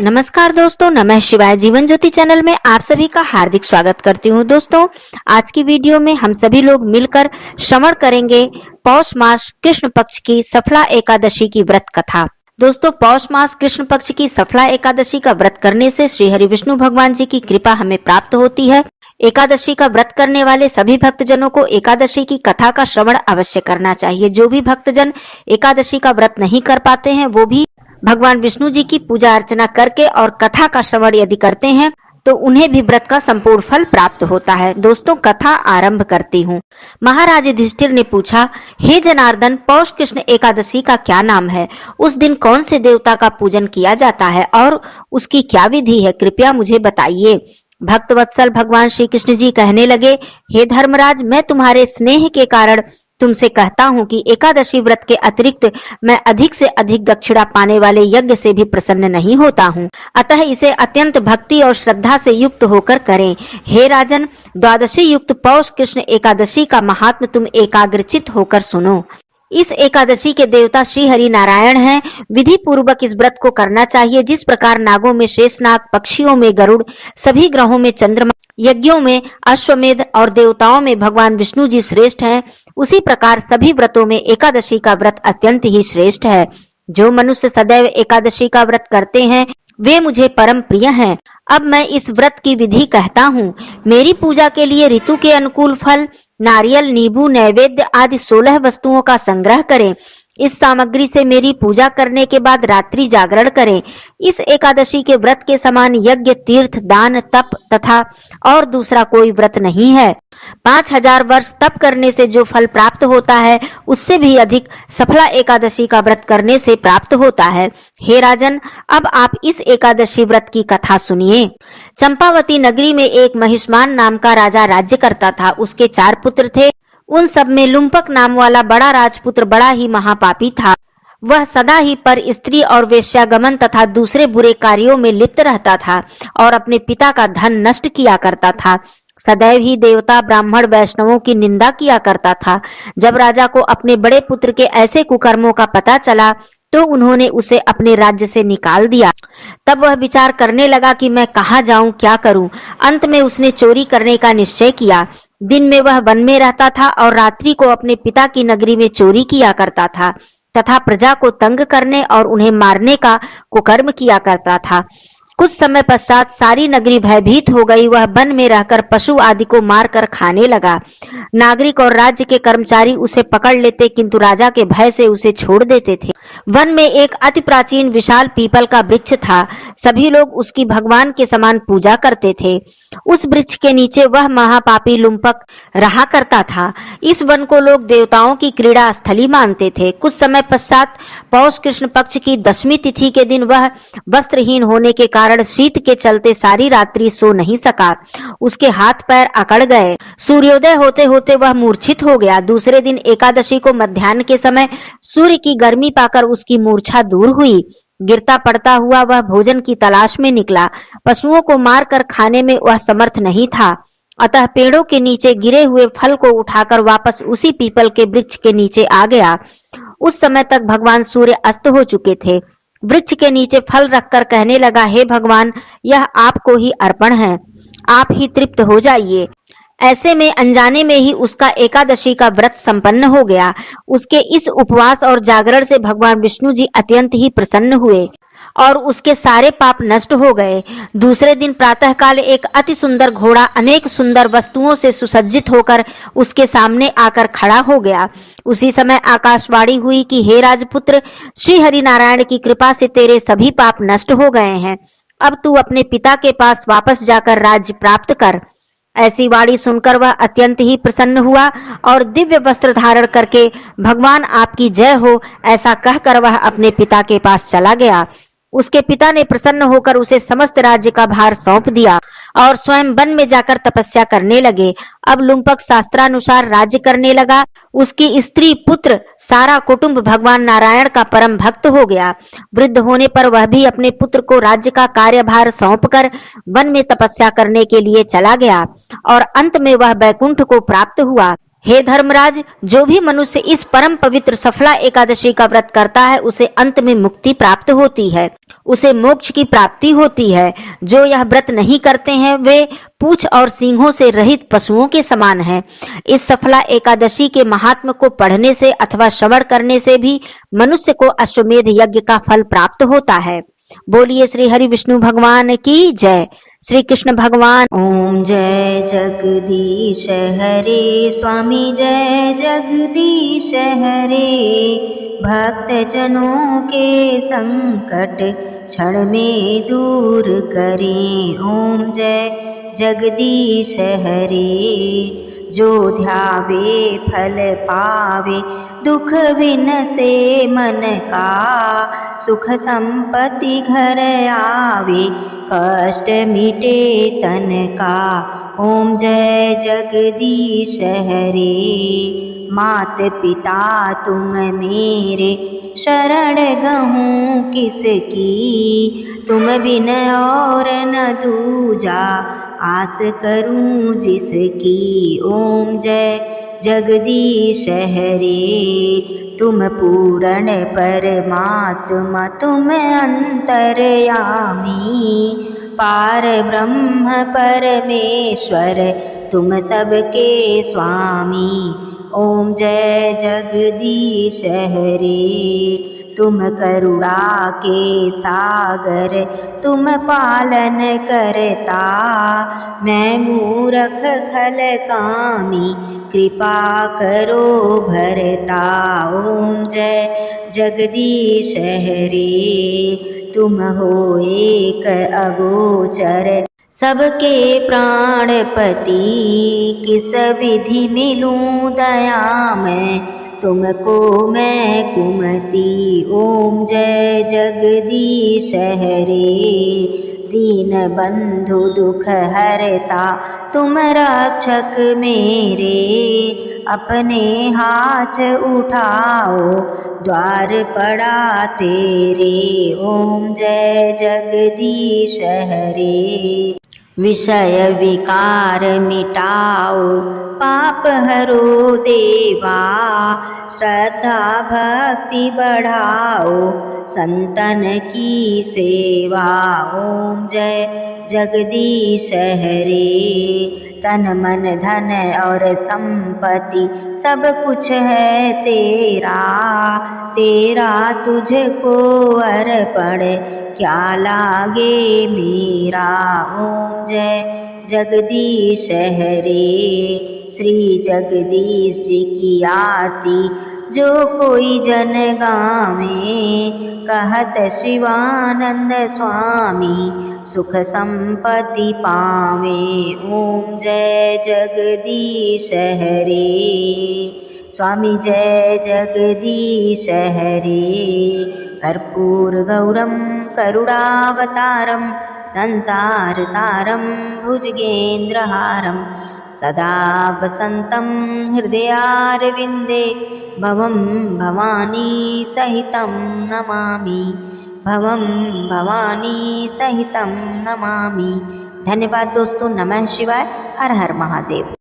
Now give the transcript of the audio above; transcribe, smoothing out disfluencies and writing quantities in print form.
नमस्कार दोस्तों, नमः शिवाय। जीवन ज्योति चैनल में आप सभी का हार्दिक स्वागत करती हूँ। दोस्तों, आज की वीडियो में हम सभी लोग मिलकर श्रवण करेंगे पौष मास कृष्ण पक्ष की सफला एकादशी की व्रत कथा। दोस्तों, पौष मास कृष्ण पक्ष की सफला एकादशी का व्रत करने से श्री हरि विष्णु भगवान जी की कृपा हमें प्राप्त होती है। एकादशी का व्रत करने वाले सभी भक्तजनों को एकादशी की कथा का श्रवण अवश्य करना चाहिए। जो भी भक्तजन एकादशी का व्रत नहीं कर पाते हैं, वो भी भगवान विष्णु जी की पूजा अर्चना करके और कथा का श्रवण यदि करते हैं तो उन्हें भी व्रत का संपूर्ण फल प्राप्त होता है। दोस्तों, कथा आरंभ करती हूँ। महाराज युधिष्ठिर ने पूछा, हे जनार्दन, पौष कृष्ण एकादशी का क्या नाम है? उस दिन कौन से देवता का पूजन किया जाता है और उसकी क्या विधि है? कृपया मुझे बताइए। भक्त वत्सल भगवान श्री कृष्ण जी कहने लगे, हे धर्मराज, मैं तुम्हारे स्नेह के कारण तुमसे कहता हूँ कि एकादशी व्रत के अतिरिक्त मैं अधिक से अधिक दक्षिणा पाने वाले यज्ञ से भी प्रसन्न नहीं होता हूँ। अतः इसे अत्यंत भक्ति और श्रद्धा से युक्त होकर करें। हे राजन, द्वादशी युक्त पौष कृष्ण एकादशी का महात्म तुम एकाग्रचित होकर सुनो। इस एकादशी के देवता श्री हरि नारायण हैं। विधि पूर्वक इस व्रत को करना चाहिए। जिस प्रकार नागों में शेषनाग, पक्षियों में गरुड़, सभी ग्रहों में चंद्रमा, यज्ञों में अश्वमेध और देवताओं में भगवान विष्णु जी श्रेष्ठ हैं, उसी प्रकार सभी व्रतों में एकादशी का व्रत अत्यंत ही श्रेष्ठ है। जो मनुष्य सदैव एकादशी का व्रत करते हैं वे मुझे परम प्रिय हैं। अब मैं इस व्रत की विधि कहता हूँ। मेरी पूजा के लिए ऋतु के अनुकूल फल, नारियल, नींबू, नैवेद्य आदि 16 वस्तुओं का संग्रह करें। इस सामग्री से मेरी पूजा करने के बाद रात्रि जागरण करें। इस एकादशी के व्रत के समान यज्ञ, तीर्थ, दान, तप तथा और दूसरा कोई व्रत नहीं है। 5000 वर्ष तप करने से जो फल प्राप्त होता है उससे भी अधिक सफला एकादशी का व्रत करने से प्राप्त होता है। हे राजन, अब आप इस एकादशी व्रत की कथा सुनिए। चंपावती नगरी में एक महिष्मान नाम का राजा राज्य करता था। उसके 4 पुत्र थे। उन सब में लुम्पक नाम वाला बड़ा राजपुत्र बड़ा ही महापापी था। वह सदा ही पर स्त्री और वेश्यागमन तथा दूसरे बुरे कार्यों में लिप्त रहता था और अपने पिता का धन नष्ट किया करता था। सदैव ही देवता, ब्राह्मण, वैष्णवों की निंदा किया करता था। जब राजा को अपने बड़े पुत्र के ऐसे कुकर्मों का पता चला तो उन्होंने उसे अपने राज्य से निकाल दिया। तब वह विचार करने लगा कि मैं कहाँ जाऊं, क्या करूं। अंत में उसने चोरी करने का निश्चय किया। दिन में वह वन में रहता था और रात्रि को अपने पिता की नगरी में चोरी किया करता था तथा प्रजा को तंग करने और उन्हें मारने का कुकर्म किया करता था। कुछ समय पश्चात सारी नगरी भयभीत हो गई। वह वन में रहकर पशु आदि को मारकर खाने लगा। नागरिक और राज्य के कर्मचारी उसे पकड़ लेते किंतु राजा के भय से उसे छोड़ देते थे। वन में एक अति प्राचीन विशाल पीपल का वृक्ष था। सभी लोग उसकी भगवान के समान पूजा करते थे। उस वृक्ष के नीचे वह महापापी लुम्पक रहा करता था। इस वन को लोग देवताओं की क्रीड़ा स्थली मानते थे। कुछ समय पश्चात पौष कृष्ण पक्ष की 10वीं तिथि के दिन वह वस्त्रहीन होने के कारण शीत के चलते सारी रात्रि सो नहीं सका। उसके हाथ पैर अकड़ गए। सूर्योदय होते होते वह मूर्छित हो गया। दूसरे दिन एकादशी को मध्याह्न के समय सूर्य की गर्मी पाकर उसकी मूर्छा दूर हुई। गिरता पड़ता हुआ वह भोजन की तलाश में निकला। पशुओं को मारकर खाने में वह समर्थ नहीं था। अतः पेड़ों के नीचे गिरे हुए फल को उठाकर वापस उसी पीपल के वृक्ष के नीचे आ गया। उस समय तक भगवान सूर्य अस्त हो चुके थे। वृक्ष के नीचे फल रखकर कहने लगा, हे भगवान, यह आपको ही अर्पण है, आप ही तृप्त हो जाइए। ऐसे में अनजाने में ही उसका एकादशी का व्रत संपन्न हो गया। उसके इस उपवास और जागरण से भगवान विष्णु जी अत्यंत ही प्रसन्न हुए और उसके सारे पाप नष्ट हो गए। दूसरे दिन प्रातःकाल एक अति सुंदर घोड़ा अनेक सुंदर वस्तुओं से सुसज्जित होकर उसके सामने आकर खड़ा हो गया। उसी समय आकाशवाणी हुई कि हे राजपुत्र, श्री हरि नारायण की कृपा से तेरे सभी पाप नष्ट हो गए हैं। अब तू अपने पिता के पास वापस जाकर राज्य प्राप्त कर। ऐसी वाणी सुनकर वह अत्यंत ही प्रसन्न हुआ और दिव्य वस्त्र धारण करके भगवान आपकी जय हो ऐसा कहकर वह अपने पिता के पास चला गया। उसके पिता ने प्रसन्न होकर उसे समस्त राज्य का भार सौंप दिया और स्वयं वन में जाकर तपस्या करने लगे। अब लुम्पक शास्त्रानुसार राज्य करने लगा। उसकी स्त्री, पुत्र, सारा कुटुंब भगवान नारायण का परम भक्त हो गया। वृद्ध होने पर वह भी अपने पुत्र को राज्य का कार्यभार सौंपकर वन में तपस्या करने के लिए चला गया और अंत में वह बैकुंठ को प्राप्त हुआ। हे धर्मराज, जो भी मनुष्य इस परम पवित्र सफला एकादशी का व्रत करता है उसे अंत में मुक्ति प्राप्त होती है, उसे मोक्ष की प्राप्ति होती है। जो यह व्रत नहीं करते हैं वे पूंछ और सींगों से रहित पशुओं के समान हैं। इस सफला एकादशी के महात्म को पढ़ने से अथवा श्रवण करने से भी मनुष्य को अश्वमेध यज्ञ का फल प्राप्त होता है। बोलिए श्री हरि विष्णु भगवान की जय। श्री कृष्ण भगवान। ओम जय जगदीश हरे स्वामी, जय जगदीश हरे। भक्त जनों के संकट क्षण में दूर करें। ओम जय जगदीश हरे। जो ध्यावे फल पावे, दुख बिनसे मन का। सुख संपत्ति घर आवे, कष्ट मिटे तन का। ओम जय जगदीश हरे। मात पिता तुम मेरे, शरण गहूँ किसकी। तुम बिन और न दूजा, आस करूं जिसकी। ओम जय जगदीश हरे। तुम पूर्ण परमात्मा, तुम अंतर्यामी। पार ब्रह्म परमेश्वर, तुम सबके स्वामी। ओम जय जगदीश हरे। तुम करुणा के सागर, तुम पालन करता। मैं मूरख खल कामी, कृपा करो भरता। ओम जय जगदीश हरे। तुम हो एक अगोचर, सबके प्राणपति। किस विधि मिलूं दया में, तुमको मैं कुमति। ओम जय जगदीश हरे। दीन बंधु दुख हरता, तुम रक्षक मेरे। अपने हाथ उठाओ, द्वार पड़ा तेरे। ओम जय जगदीश हरे। विषय विकार मिटाओ, पाप हरो देवा। श्रद्धा भक्ति बढ़ाओ, संतन की सेवा। ओम जय जगदीश हरे। तन मन धन और संपत्ति सब कुछ है तेरा। तेरा तुझको अर्पण, क्या लागे मेरा। ओम जय जगदीश हरे। श्री जगदीश जी की आरती जो कोई जन गावे। कहत शिवानंद स्वामी, सुख संपत्ति पावे। ओम जय जगदीश हरे। स्वामी जय जगदीश हरे। कर्पूर गौरम करुणावतारम, संसार सारम भुजगेन्द्रहारम। सदा वसन्तं हृदयारविन्दे, भवं भवानी सहितं नमामि। भवं भवानी सहितं नमामि। धन्यवाद दोस्तों। नमः शिवाय। हर हर महादेव।